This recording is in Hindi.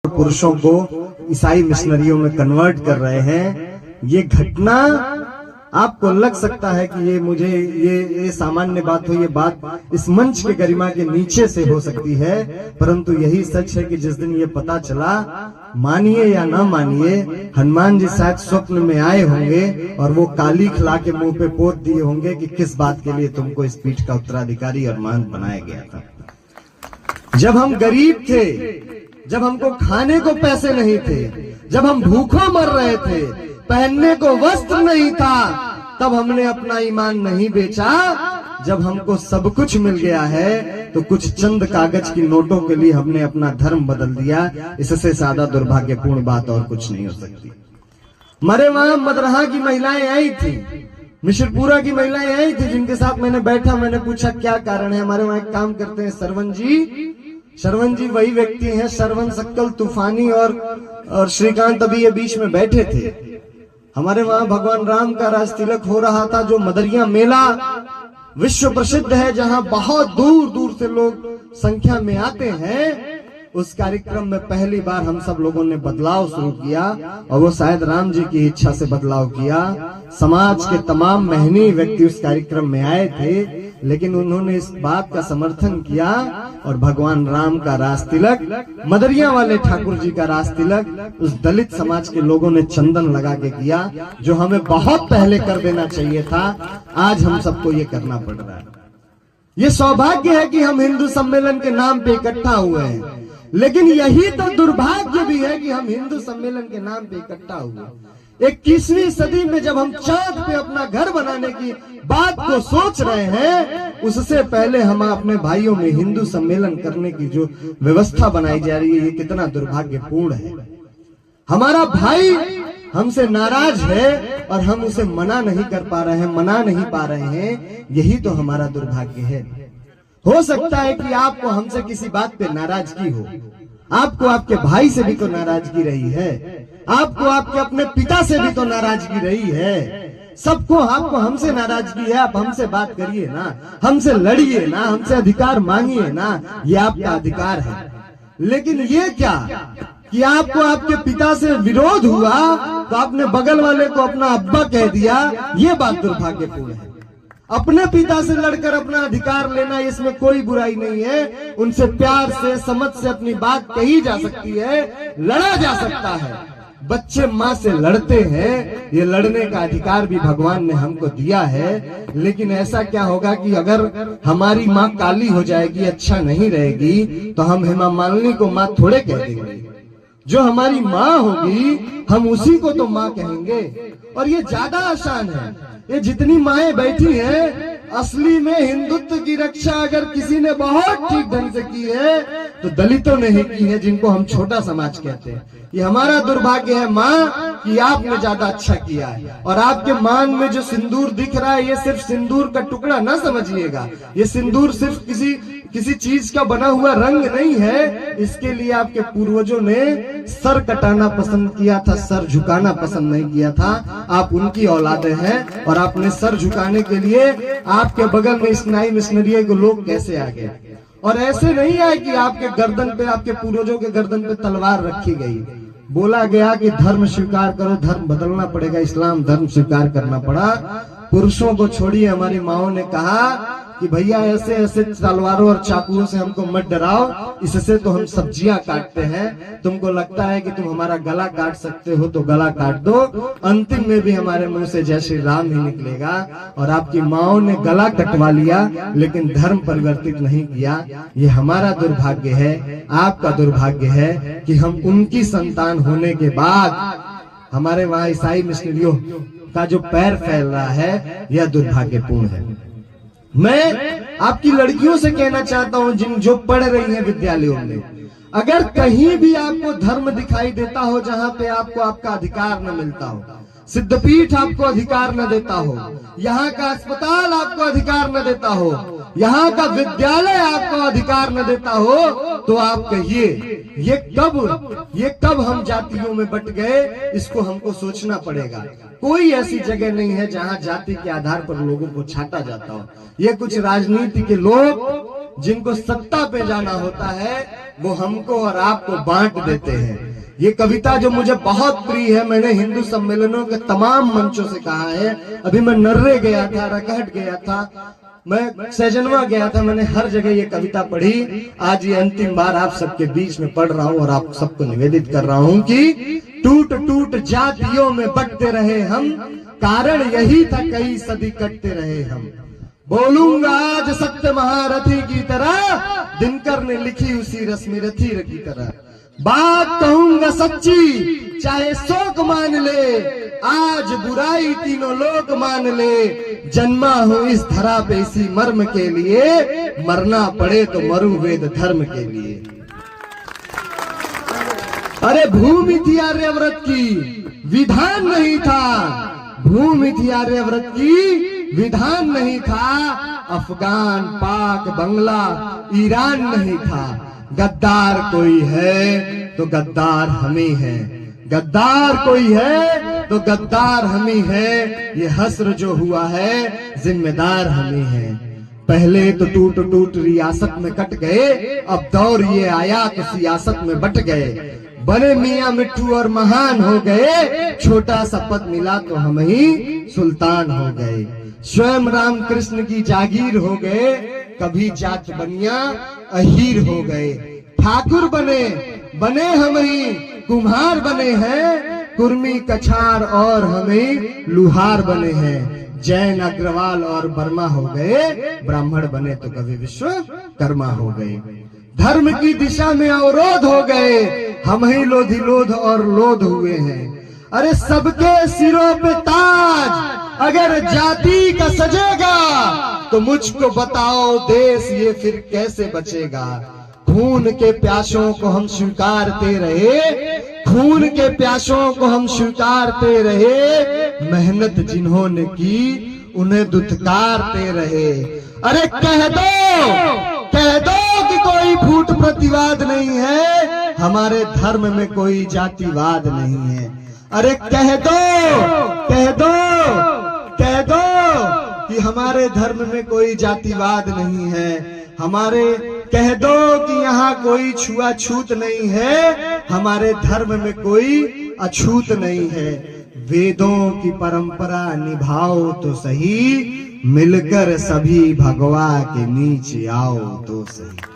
पुरुषों को ईसाई मिशनरियों में कन्वर्ट कर रहे हैं। ये घटना आपको लग सकता है कि ये सामान्य बात हो, ये बात इस मंच के गरिमा के नीचे से हो सकती है, परंतु यही सच है कि जिस दिन ये पता चला, मानिए या ना मानिए, हनुमान जी शायद स्वप्न में आए होंगे और वो काली खिला के मुंह पे पोत दिए होंगे कि किस बात के लिए तुमको इस पीठ का उत्तराधिकारी और महंत बनाया गया था। जब हम गरीब थे, जब हमको खाने को पैसे नहीं थे, जब हम भूखों मर रहे थे, पहनने को वस्त्र नहीं था, तब हमने अपना ईमान नहीं बेचा। जब हमको सब कुछ मिल गया है तो कुछ चंद कागज की नोटों के लिए हमने अपना धर्म बदल दिया। इससे ज्यादा दुर्भाग्यपूर्ण बात और कुछ नहीं हो सकती। हमारे वहां मदरहा की महिलाएं आई थी, मिश्रपुरा की महिलाएं आई थी, जिनके साथ मैंने बैठा, मैंने पूछा क्या कारण है। हमारे वहां एक काम करते हैं शरवण जी वही व्यक्ति हैं, शरवण सक्कल तूफानी और श्रीकांत अभी ये बीच में बैठे थे। हमारे वहां भगवान राम का राज तिलक हो रहा था, जो मदरिया मेला विश्व प्रसिद्ध है, जहां बहुत दूर दूर से लोग संख्या में आते हैं। उस कार्यक्रम में पहली बार हम सब लोगों ने बदलाव शुरू किया, और वो शायद राम जी की इच्छा से बदलाव किया। समाज के तमाम महनीय व्यक्ति उस कार्यक्रम में आए थे, लेकिन उन्होंने इस बात का समर्थन किया और भगवान राम का रास तिलक, मदरिया वाले ठाकुर जी का रास तिलक उस दलित समाज के लोगों ने चंदन लगा के किया, जो हमें बहुत पहले कर देना चाहिए था। आज हम सबको ये करना पड़ रहा है। ये सौभाग्य है कि हम हिंदू सम्मेलन के नाम पे इकट्ठा हुए हैं, लेकिन यही तो दुर्भाग्य भी है कि हम हिंदू सम्मेलन के नाम पे इकट्ठा हुए। 21वीं सदी में जब हम चांद पे अपना घर बनाने की बात को सोच रहे हैं, उससे पहले हम अपने भाइयों में हिंदू सम्मेलन करने की जो व्यवस्था बनाई जा रही है, ये कितना दुर्भाग्यपूर्ण है। हमारा भाई हमसे नाराज है और हम उसे मना नहीं कर पा रहे हैं, मना नहीं पा रहे हैं। यही तो हमारा दुर्भाग्य है। हो सकता है कि आपको हमसे किसी बात पे नाराजगी हो, आपको आपके भाई से भी तो नाराजगी रही है, आपको आपके अपने पिता से भी तो नाराजगी रही है, सबको आपको हमसे नाराजगी है। आप हमसे बात करिए ना, हमसे लड़िए ना, हमसे अधिकार मांगिए ना, ये आपका अधिकार है। लेकिन ये क्या कि आपको आपके पिता से विरोध हुआ तो आपने बगल वाले को अपना अब्बा कह दिया, ये बात दुर्भाग्यपूर्ण है। अपने पिता से लड़कर अपना अधिकार लेना, इसमें कोई बुराई नहीं है। उनसे प्यार से, समझ से अपनी बात कही जा सकती है, लड़ा जा सकता है। बच्चे माँ से लड़ते हैं, ये लड़ने का अधिकार भी भगवान ने हमको दिया है। लेकिन ऐसा क्या होगा कि अगर हमारी माँ काली हो जाएगी, अच्छा नहीं रहेगी, तो हम हेमा मालिनी को माँ थोड़े कह देंगे। जो हमारी माँ होगी हम उसी को तो माँ कहेंगे। और ये ज्यादा आसान है। ये जितनी माएं बैठी हैं, असली में हिंदुत्व की रक्षा अगर किसी ने बहुत ठीक ढंग से की है तो दलितों ने ही की है, जिनको हम छोटा समाज कहते हैं। ये हमारा दुर्भाग्य है माँ कि आपने ज्यादा अच्छा किया है। और आपके मांग में जो सिंदूर दिख रहा है, ये सिर्फ सिंदूर का टुकड़ा ना समझिएगा। ये सिंदूर सिर्फ किसी चीज का बना हुआ रंग नहीं है। इसके लिए आपके पूर्वजों ने सर कटाना पसंद किया था, सर झुकाना पसंद नहीं किया था। आप उनकी औलादे हैं और आपने सर झुकाने के लिए आपके बगल में ईसाई मिशनरी को लोग कैसे आ गए। और ऐसे नहीं आए कि आपके गर्दन पे, आपके पूर्वजों के गर्दन पे तलवार रखी गई। बोला गया कि धर्म स्वीकार करो, धर्म बदलना पड़ेगा, इस्लाम धर्म स्वीकार करना पड़ा। पुरुषों को छोड़िए, हमारी माओ ने कहा कि भैया ऐसे ऐसे तलवारों और चाकुओं से हमको मत डराओ, इससे तो हम सब्जियां काटते हैं। तुमको लगता है कि तुम हमारा गला काट सकते हो तो गला काट दो, अंतिम में भी हमारे मुंह से जय श्री राम ही निकलेगा। और आपकी माओ ने गला कटवा लिया, लेकिन धर्म परिवर्तित नहीं किया। ये हमारा दुर्भाग्य है, आपका दुर्भाग्य है कि हम उनकी संतान होने के बाद हमारे वहां ईसाई मिशनरियों का जो पैर फैल रहा है, यह दुर्भाग्यपूर्ण है। मैं आपकी लड़कियों से कहना चाहता हूं, जो पढ़ रही हैं विद्यालयों में, अगर कहीं भी आपको धर्म दिखाई देता हो जहां पे आपको आपका अधिकार न मिलता हो, सिद्धपीठ आपको अधिकार न देता हो, यहाँ का अस्पताल आपको अधिकार न देता हो, यहाँ का विद्यालय आपको अधिकार न देता हो, तो आप कहिए ये कब हम जातियों में बट गए। इसको हमको सोचना पड़ेगा। कोई ऐसी जगह नहीं है जहाँ जाति के आधार पर लोगों को छाटा जाता हो। ये कुछ राजनीति के लोग जिनको सत्ता पे जाना होता है, वो हमको और आपको बांट देते हैं। ये कविता जो मुझे बहुत प्रिय है, मैंने हिंदू सम्मेलनों के तमाम मंचों से कहा है। अभी मैं नर्रे गया था, रकहट गया था, मैं सैजनवा गया था, मैंने हर जगह ये कविता पढ़ी। आज ये अंतिम बार आप सबके बीच में पढ़ रहा हूँ और आप सबको निवेदित कर रहा हूँ कि टूट टूट जातियों में बंटते रहे हम, कारण यही था कई सदी कटते रहे हम। बोलूंगा आज सत्य महारथी की तरह, दिनकर ने लिखी उसी रश्मि रथी की तरह। बात कहूंगा सच्ची चाहे शोक मान ले, आज बुराई तीनों लोग मान ले। जन्मा हूं इस धरा पे इसी मर्म के लिए, मरना पड़े तो मरूं वेद धर्म के लिए। अरे भूमि थी आर्यव्रत की, विधान नहीं था। भूमि थी आर्यव्रत की, विधान नहीं था। अफगान, पाक, बंगला, ईरान नहीं था। गद्दार कोई है तो गद्दार हम ही हैं। गद्दार कोई है तो गद्दार हम ही है। ये हस्र जो हुआ है जिम्मेदार हम ही हैं। पहले तो टूट टूट रियासत में कट गए, अब दौर ये आया तो सियासत में बट गए। बने मियां मिट्ठू और महान हो गए, छोटा सा पद मिला तो हम ही सुल्तान हो गए। स्वयं राम कृष्ण की जागीर हो गए, कभी जात बनिया अहीर हो गए। ठाकुर बने हम ही कुम्हार बने हैं, कुर्मी कछार और हमें लुहार बने हैं। जैन अग्रवाल और वर्मा हो गए, ब्राह्मण बने तो कवि विश्वकर्मा हो गए। धर्म की दिशा में अवरोध हो गए, हम ही लोध और लोध हुए हैं। अरे सबके सिरों पे ताज अगर जाति का सजेगा, तो मुझको बताओ देश ये फिर कैसे बचेगा। खून के प्यासों को हम स्वीकारते रहे, खून के प्यासों को हम स्वीकारते रहे। मेहनत जिन्होंने की उन्हें दुत्कारते रहे। अरे कह दो कि कोई फूट प्रतिवाद नहीं है, हमारे धर्म में कोई जातिवाद नहीं है। अरे कह दो कि हमारे धर्म में कोई जातिवाद नहीं है। हमारे कह दो कि यहाँ कोई छुआछूत नहीं है, हमारे धर्म में कोई अछूत नहीं है। वेदों की परंपरा निभाओ तो सही, मिलकर सभी भगवा के नीचे आओ तो सही।